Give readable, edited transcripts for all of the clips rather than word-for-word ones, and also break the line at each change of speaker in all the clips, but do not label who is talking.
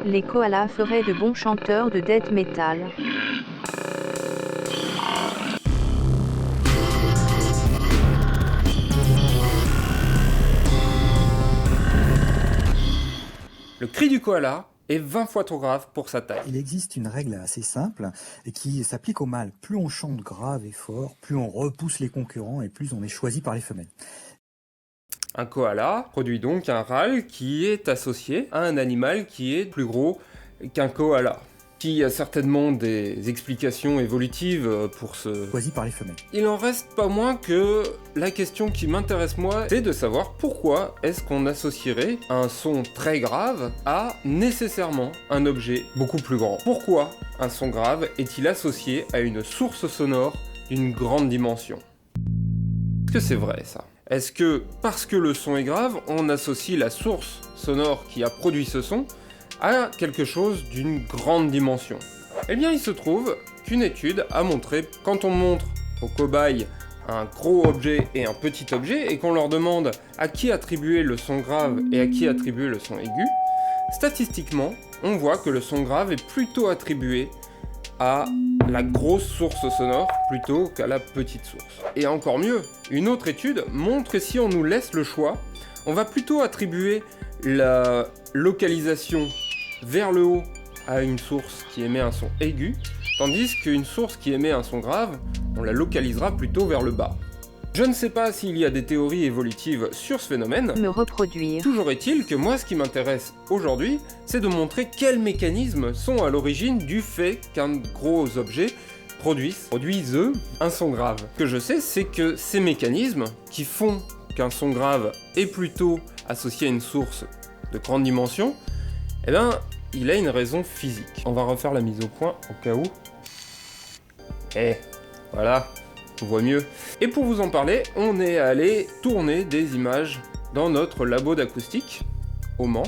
Les koalas feraient de bons chanteurs de death metal.
Le cri du koala est 20 fois trop grave pour sa taille.
Il existe une règle assez simple et qui s'applique au mâle. Plus on chante grave et fort, plus on repousse les concurrents et plus on est choisi par les femelles.
Un koala produit donc un râle qui est associé à un animal qui est plus gros qu'un koala, qui a certainement des explications évolutives pour ce...
Choisi par les femelles.
Il en reste pas moins que la question qui m'intéresse moi, c'est de savoir pourquoi est-ce qu'on associerait un son très grave à nécessairement un objet beaucoup plus grand. Pourquoi un son grave est-il associé à une source sonore d'une grande dimension? Est-ce que c'est vrai ça? Est-ce que, parce que le son est grave, on associe la source sonore qui a produit ce son à quelque chose d'une grande dimension? Eh bien, il se trouve qu'une étude a montré, quand on montre aux cobayes un gros objet et un petit objet, et qu'on leur demande à qui attribuer le son grave et à qui attribuer le son aigu, statistiquement, on voit que le son grave est plutôt attribué à la grosse source sonore plutôt qu'à la petite source. Et encore mieux, une autre étude montre que si on nous laisse le choix, on va plutôt attribuer la localisation vers le haut à une source qui émet un son aigu, tandis qu'une source qui émet un son grave, on la localisera plutôt vers le bas. Je ne sais pas s'il y a des théories évolutives sur ce phénomène.
Me reproduire.
Toujours est-il que moi, ce qui m'intéresse aujourd'hui, c'est de montrer quels mécanismes sont à l'origine du fait qu'un gros objet produise un son grave. Ce que je sais, c'est que ces mécanismes qui font qu'un son grave est plutôt associé à une source de grande dimension, eh ben, il a une raison physique. On va refaire la mise au point au cas où. Voilà. On voit mieux. Et pour vous en parler, on est allé tourner des images dans notre labo d'acoustique au Mans.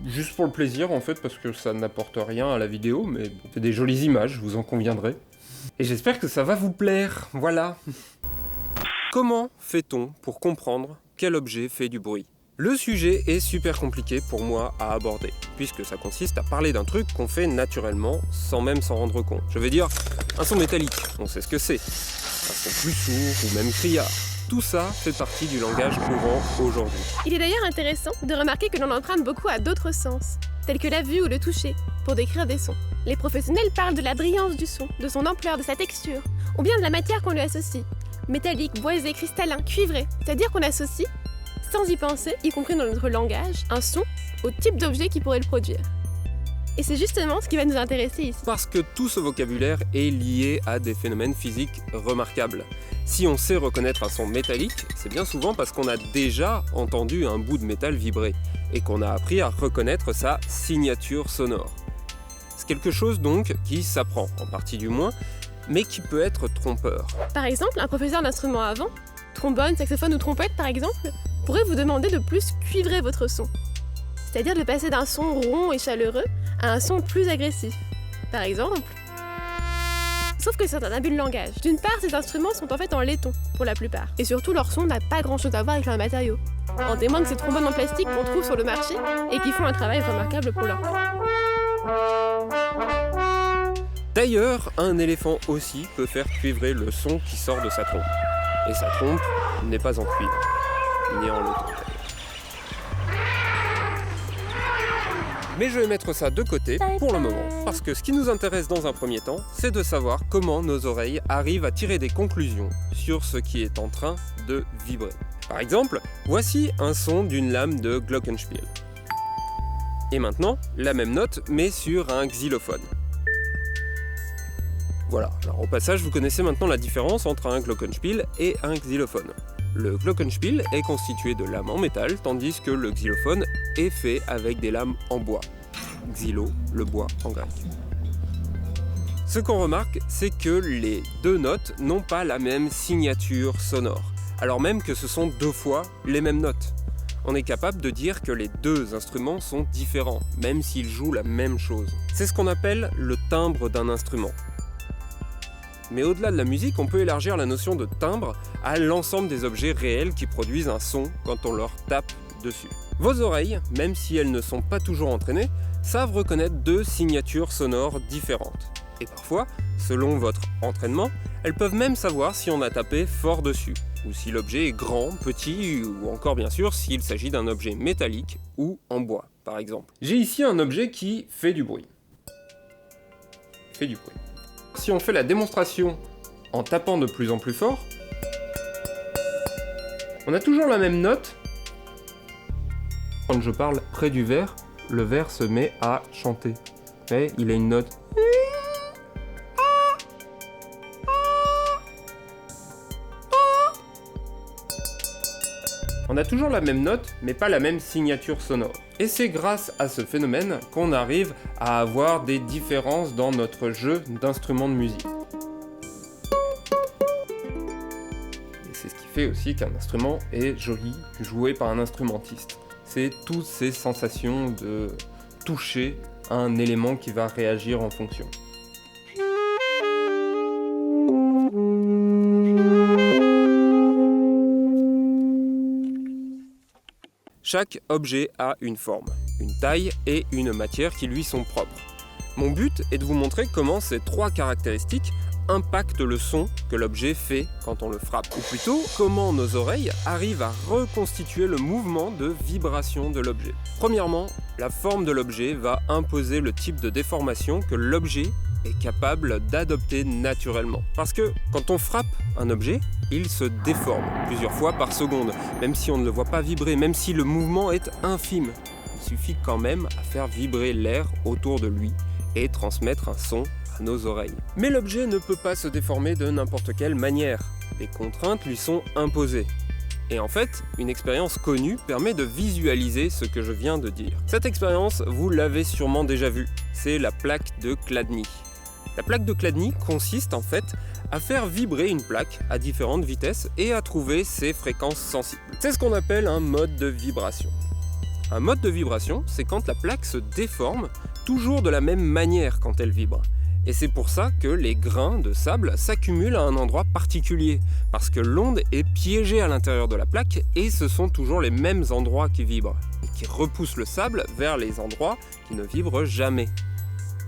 Juste pour le plaisir en fait, parce que ça n'apporte rien à la vidéo, mais bon, c'est des jolies images, vous en conviendrez. Et j'espère que ça va vous plaire, voilà. Comment fait-on pour comprendre quel objet fait du bruit ? Le sujet est super compliqué pour moi à aborder, puisque ça consiste à parler d'un truc qu'on fait naturellement sans même s'en rendre compte. Je veux dire, un son métallique, on sait ce que c'est. Un son plus sourd ou même criard. Tout ça fait partie du langage courant aujourd'hui.
Il est d'ailleurs intéressant de remarquer que l'on emprunte beaucoup à d'autres sens, tels que la vue ou le toucher, pour décrire des sons. Les professionnels parlent de la brillance du son, de son ampleur, de sa texture, ou bien de la matière qu'on lui associe. Métallique, boisé, cristallin, cuivré, c'est-à-dire qu'on associe, sans y penser, y compris dans notre langage, un son au type d'objet qui pourrait le produire. Et c'est justement ce qui va nous intéresser ici.
Parce que tout ce vocabulaire est lié à des phénomènes physiques remarquables. Si on sait reconnaître un son métallique, c'est bien souvent parce qu'on a déjà entendu un bout de métal vibrer, et qu'on a appris à reconnaître sa signature sonore. C'est quelque chose donc qui s'apprend, en partie du moins, mais qui peut être trompeur.
Par exemple, un professeur d'instruments à vent, trombone, saxophone ou trompette par exemple, pourrait vous demander de plus cuivrer votre son. C'est-à-dire de passer d'un son rond et chaleureux à un son plus agressif. Par exemple. Sauf que c'est un abus de langage. D'une part, ces instruments sont en fait en laiton, pour la plupart. Et surtout, leur son n'a pas grand-chose à voir avec leur matériau. En témoignent ces trombones en plastique qu'on trouve sur le marché et qui font un travail remarquable pour leur temps.
D'ailleurs, un éléphant aussi peut faire cuivrer le son qui sort de sa trompe. Et sa trompe n'est pas en cuivre, ni en laiton. Mais je vais mettre ça de côté pour le moment, parce que ce qui nous intéresse dans un premier temps, c'est de savoir comment nos oreilles arrivent à tirer des conclusions sur ce qui est en train de vibrer. Par exemple, voici un son d'une lame de glockenspiel. Et maintenant, la même note, mais sur un xylophone. Voilà, alors au passage, vous connaissez maintenant la différence entre un glockenspiel et un xylophone. Le glockenspiel est constitué de lames en métal, tandis que le xylophone est fait avec des lames en bois. Xylo, le bois en grec. Ce qu'on remarque, c'est que les deux notes n'ont pas la même signature sonore, alors même que ce sont deux fois les mêmes notes. On est capable de dire que les deux instruments sont différents, même s'ils jouent la même chose. C'est ce qu'on appelle le timbre d'un instrument. Mais au-delà de la musique, on peut élargir la notion de timbre à l'ensemble des objets réels qui produisent un son quand on leur tape dessus. Vos oreilles, même si elles ne sont pas toujours entraînées, savent reconnaître 2 signatures sonores différentes. Et parfois, selon votre entraînement, elles peuvent même savoir si on a tapé fort dessus, ou si l'objet est grand, petit, ou encore bien sûr s'il s'agit d'un objet métallique ou en bois, par exemple. J'ai ici un objet qui fait du bruit. Si on fait la démonstration en tapant de plus en plus fort, on a toujours la même note. Quand je parle près du verre, le verre se met à chanter. Et il a une note. On a toujours la même note, mais pas la même signature sonore. Et c'est grâce à ce phénomène qu'on arrive à avoir des différences dans notre jeu d'instruments de musique. Et c'est ce qui fait aussi qu'un instrument est joli, joué par un instrumentiste. C'est toutes ces sensations de toucher un élément qui va réagir en fonction. Chaque objet a une forme, une taille et une matière qui lui sont propres. Mon but est de vous montrer comment ces 3 caractéristiques impactent le son que l'objet fait quand on le frappe. Ou plutôt, comment nos oreilles arrivent à reconstituer le mouvement de vibration de l'objet. Premièrement, la forme de l'objet va imposer le type de déformation que l'objet est capable d'adopter naturellement. Parce que quand on frappe un objet, il se déforme plusieurs fois par seconde, même si on ne le voit pas vibrer, même si le mouvement est infime. Il suffit quand même à faire vibrer l'air autour de lui et transmettre un son à nos oreilles. Mais l'objet ne peut pas se déformer de n'importe quelle manière. Des contraintes lui sont imposées. Et en fait, une expérience connue permet de visualiser ce que je viens de dire. Cette expérience, vous l'avez sûrement déjà vue, c'est la plaque de Chladni. La plaque de Chladni consiste en fait à faire vibrer une plaque à différentes vitesses et à trouver ses fréquences sensibles. C'est ce qu'on appelle un mode de vibration. Un mode de vibration, c'est quand la plaque se déforme toujours de la même manière quand elle vibre. Et c'est pour ça que les grains de sable s'accumulent à un endroit particulier, parce que l'onde est piégée à l'intérieur de la plaque et ce sont toujours les mêmes endroits qui vibrent, et qui repoussent le sable vers les endroits qui ne vibrent jamais.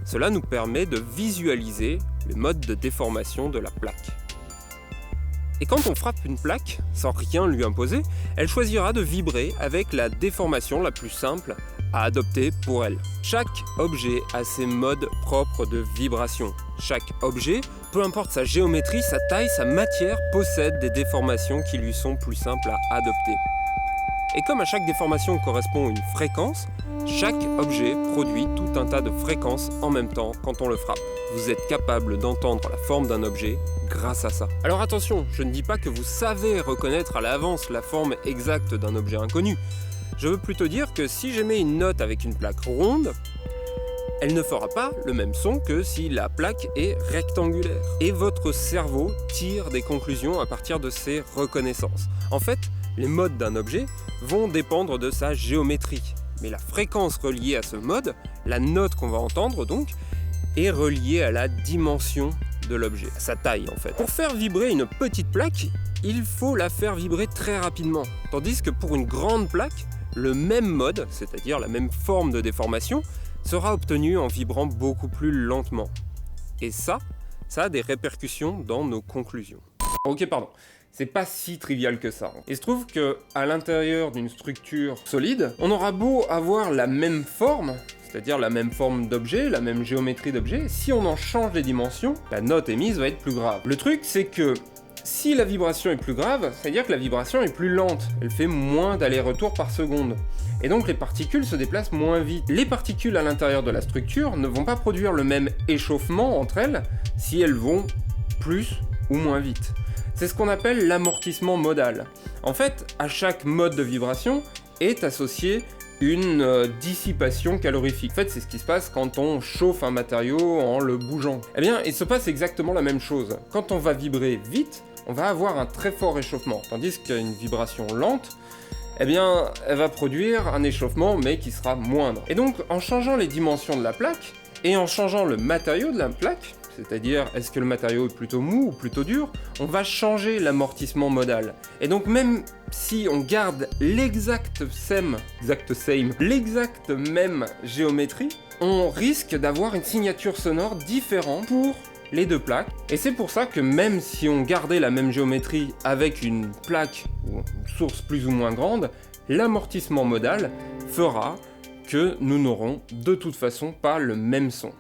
Cela nous permet de visualiser le mode de déformation de la plaque. Et quand on frappe une plaque, sans rien lui imposer, elle choisira de vibrer avec la déformation la plus simple à adopter pour elle. Chaque objet a ses modes propres de vibration. Chaque objet, peu importe sa géométrie, sa taille, sa matière, possède des déformations qui lui sont plus simples à adopter. Et comme à chaque déformation correspond une fréquence, chaque objet produit tout un tas de fréquences en même temps quand on le frappe. Vous êtes capable d'entendre la forme d'un objet grâce à ça. Alors attention, je ne dis pas que vous savez reconnaître à l'avance la forme exacte d'un objet inconnu. Je veux plutôt dire que si j'émets une note avec une plaque ronde, elle ne fera pas le même son que si la plaque est rectangulaire. Et votre cerveau tire des conclusions à partir de ces reconnaissances. En fait, les modes d'un objet vont dépendre de sa géométrie. Mais la fréquence reliée à ce mode, la note qu'on va entendre donc, est reliée à la dimension de l'objet, à sa taille en fait. Pour faire vibrer une petite plaque, il faut la faire vibrer très rapidement. Tandis que pour une grande plaque, le même mode, c'est-à-dire la même forme de déformation, sera obtenu en vibrant beaucoup plus lentement. Et ça a des répercussions dans nos conclusions. Ok, pardon. C'est pas si trivial que ça. Il se trouve que à l'intérieur d'une structure solide, on aura beau avoir la même forme, c'est-à-dire la même forme d'objet, la même géométrie d'objet, si on en change les dimensions, la note émise va être plus grave. Le truc, c'est que si la vibration est plus grave, c'est-à-dire que la vibration est plus lente, elle fait moins d'allers-retours par seconde. Et donc les particules se déplacent moins vite. Les particules à l'intérieur de la structure ne vont pas produire le même échauffement entre elles si elles vont plus ou moins vite. C'est ce qu'on appelle l'amortissement modal. En fait, à chaque mode de vibration est associée une dissipation calorifique. En fait, c'est ce qui se passe quand on chauffe un matériau en le bougeant. Eh bien, il se passe exactement la même chose. Quand on va vibrer vite, on va avoir un très fort échauffement, tandis qu'une vibration lente, eh bien, elle va produire un échauffement, mais qui sera moindre. Et donc, en changeant les dimensions de la plaque, et en changeant le matériau de la plaque, c'est-à-dire est-ce que le matériau est plutôt mou ou plutôt dur, on va changer l'amortissement modal. Et donc même si on garde l'exacte même géométrie, on risque d'avoir une signature sonore différente pour les deux plaques. Et c'est pour ça que même si on gardait la même géométrie avec une plaque ou une source plus ou moins grande, l'amortissement modal fera que nous n'aurons de toute façon pas le même son.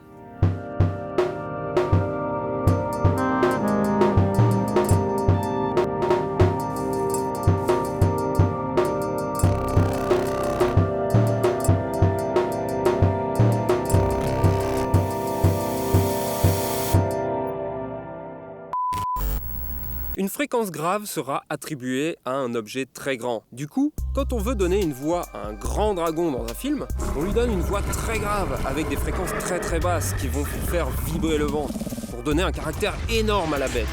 Une fréquence grave sera attribuée à un objet très grand. Du coup, quand on veut donner une voix à un grand dragon dans un film, on lui donne une voix très grave avec des fréquences très très basses qui vont faire vibrer le ventre pour donner un caractère énorme à la bête.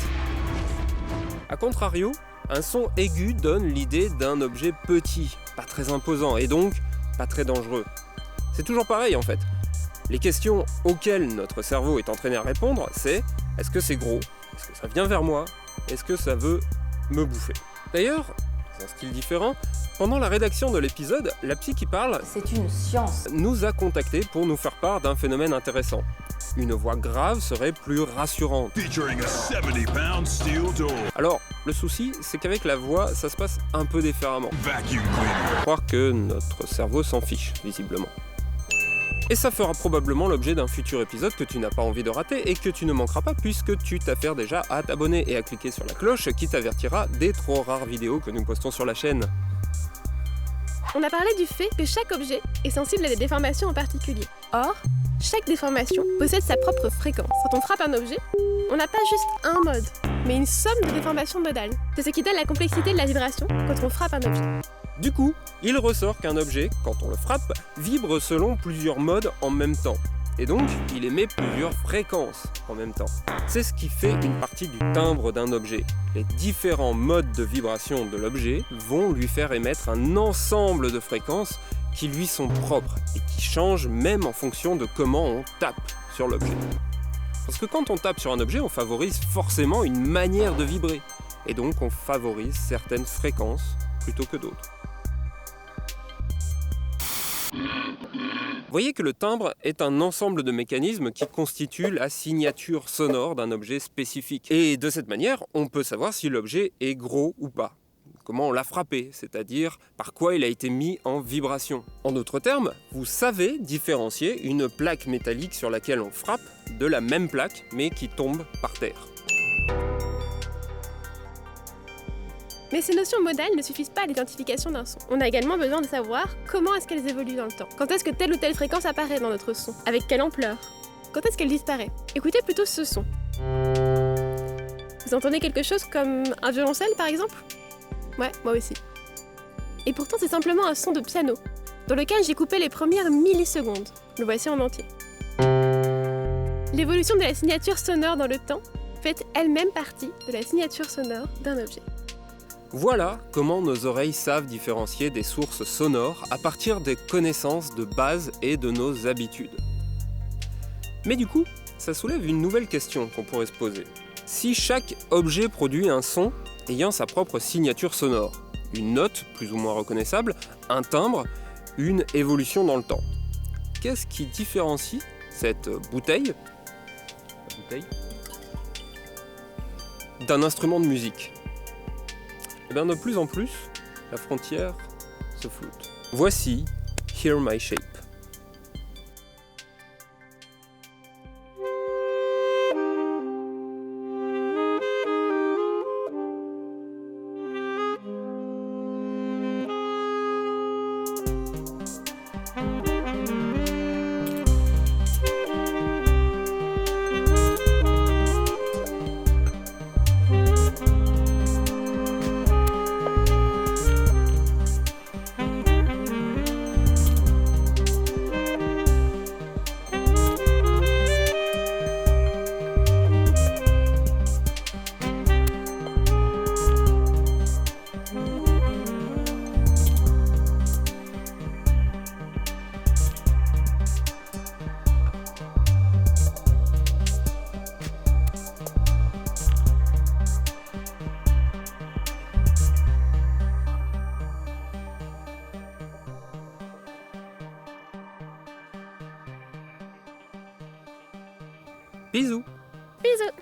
A contrario, un son aigu donne l'idée d'un objet petit, pas très imposant et donc pas très dangereux. C'est toujours pareil en fait. Les questions auxquelles notre cerveau est entraîné à répondre, c'est est-ce que c'est gros? Est-ce que ça vient vers moi? Est-ce que ça veut me bouffer? D'ailleurs, c'est un style différent, pendant la rédaction de l'épisode, la psy qui parle,
c'est une science,
nous a contactés pour nous faire part d'un phénomène intéressant. Une voix grave serait plus rassurante. Alors, le souci, c'est qu'avec la voix, ça se passe un peu différemment. Faut croire que notre cerveau s'en fiche, visiblement. Et ça fera probablement l'objet d'un futur épisode que tu n'as pas envie de rater et que tu ne manqueras pas puisque tu t'affaires déjà à t'abonner et à cliquer sur la cloche qui t'avertira des trop rares vidéos que nous postons sur la chaîne.
On a parlé du fait que chaque objet est sensible à des déformations en particulier. Or, chaque déformation possède sa propre fréquence. Quand on frappe un objet, on n'a pas juste un mode, mais une somme de déformations modales. C'est ce qui donne la complexité de la vibration quand on frappe un objet.
Du coup, il ressort qu'un objet, quand on le frappe, vibre selon plusieurs modes en même temps. Et donc, il émet plusieurs fréquences en même temps. C'est ce qui fait une partie du timbre d'un objet. Les différents modes de vibration de l'objet vont lui faire émettre un ensemble de fréquences qui lui sont propres et qui changent même en fonction de comment on tape sur l'objet. Parce que quand on tape sur un objet, on favorise forcément une manière de vibrer. Et donc, on favorise certaines fréquences plutôt que d'autres. Voyez que le timbre est un ensemble de mécanismes qui constituent la signature sonore d'un objet spécifique. Et de cette manière, on peut savoir si l'objet est gros ou pas. Comment on l'a frappé, c'est-à-dire par quoi il a été mis en vibration. En d'autres termes, vous savez différencier une plaque métallique sur laquelle on frappe de la même plaque mais qui tombe par terre.
Mais ces notions modales ne suffisent pas à l'identification d'un son. On a également besoin de savoir comment est-ce qu'elles évoluent dans le temps. Quand est-ce que telle ou telle fréquence apparaît dans notre son? Avec quelle ampleur? Quand est-ce qu'elle disparaît? Écoutez plutôt ce son. Vous entendez quelque chose comme un violoncelle par exemple? Ouais, moi aussi. Et pourtant c'est simplement un son de piano, dans lequel j'ai coupé les premières millisecondes. Le voici en entier. L'évolution de la signature sonore dans le temps fait elle-même partie de la signature sonore d'un objet.
Voilà comment nos oreilles savent différencier des sources sonores à partir des connaissances de base et de nos habitudes. Mais du coup, ça soulève une nouvelle question qu'on pourrait se poser. Si chaque objet produit un son ayant sa propre signature sonore, une note plus ou moins reconnaissable, un timbre, une évolution dans le temps, qu'est-ce qui différencie cette bouteille d'un instrument de musique? Et bien de plus en plus, la frontière se floute. Voici Hear My Shape. Bisous.
Bisous.